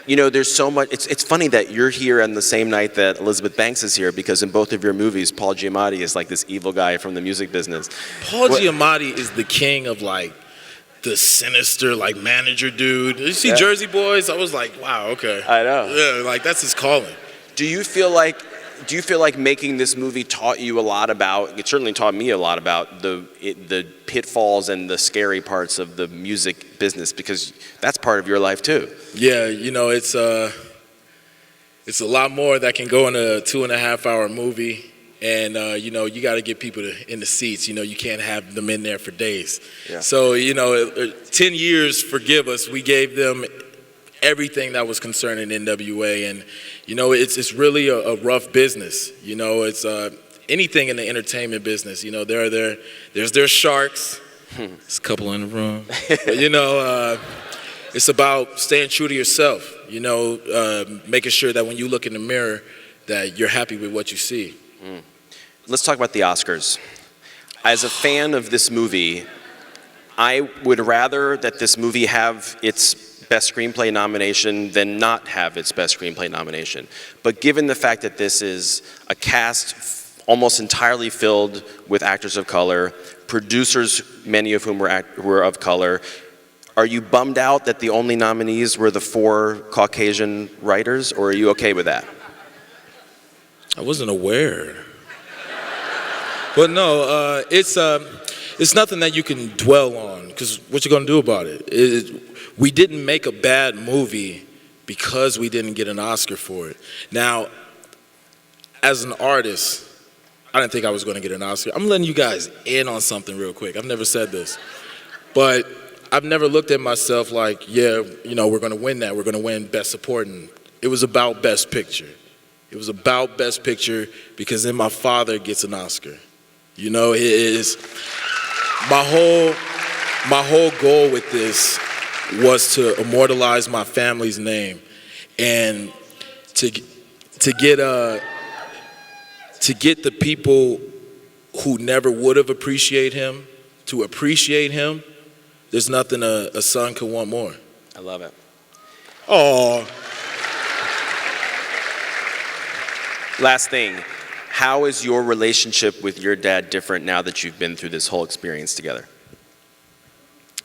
you know, there's so much. It's funny that you're here on the same night that Elizabeth Banks is here, because in both of your movies, Paul Giamatti is like this evil guy from the music business. Paul Giamatti is the king of like the sinister like manager dude. You see Jersey Boys? I was like, wow, okay. I know. Yeah, like that's his calling. Do you feel like making this movie taught you a lot about? It certainly taught me a lot about the pitfalls and the scary parts of the music business, because that's part of your life too. Yeah, you know, it's a lot more that can go in a 2.5-hour movie, and you know, you got to get people in the seats. You know, you can't have them in there for days. Yeah. So you know, 10 years, forgive us, we gave them everything that was concerning NWA, and you know, it's really a rough business. You know, it's anything in the entertainment business. You know, there's their sharks. There's a couple in the room, but you know, it's about staying true to yourself. You know, making sure that when you look in the mirror, that you're happy with what you see. Let's talk about the Oscars. As a fan of this movie, I would rather that this movie have its Best Screenplay nomination than not have its Best Screenplay nomination. But given the fact that this is a cast almost entirely filled with actors of color, producers, many of whom were of color, are you bummed out that the only nominees were the 4 Caucasian writers, or are you okay with that? I wasn't aware. But no, it's nothing that you can dwell on, because what you gonna do about it? We didn't make a bad movie because we didn't get an Oscar for it. Now, as an artist, I didn't think I was gonna get an Oscar. I'm letting you guys in on something real quick. I've never said this, but I've never looked at myself like, yeah, you know, we're gonna win that. We're gonna win Best Supporting. It was about Best Picture. It was about Best Picture because then my father gets an Oscar. You know, it is my whole goal with this was to immortalize my family's name, and to get the people who never would have appreciated him to appreciate him. There's nothing a son could want more. I love it. Oh. Last thing, how is your relationship with your dad different now that you've been through this whole experience together?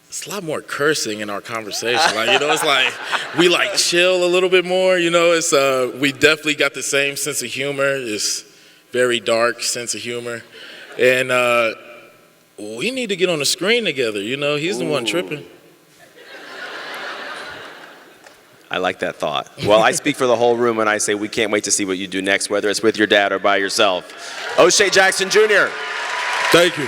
It's a lot more cursing in our conversation. Like, you know, it's like we like chill a little bit more. You know, it's we definitely got the same sense of humor. It's very dark sense of humor, and we need to get on the screen together. You know, he's the one tripping. I like that thought. Well, I speak for the whole room when I say we can't wait to see what you do next, whether it's with your dad or by yourself. O'Shea Jackson Jr. Thank you.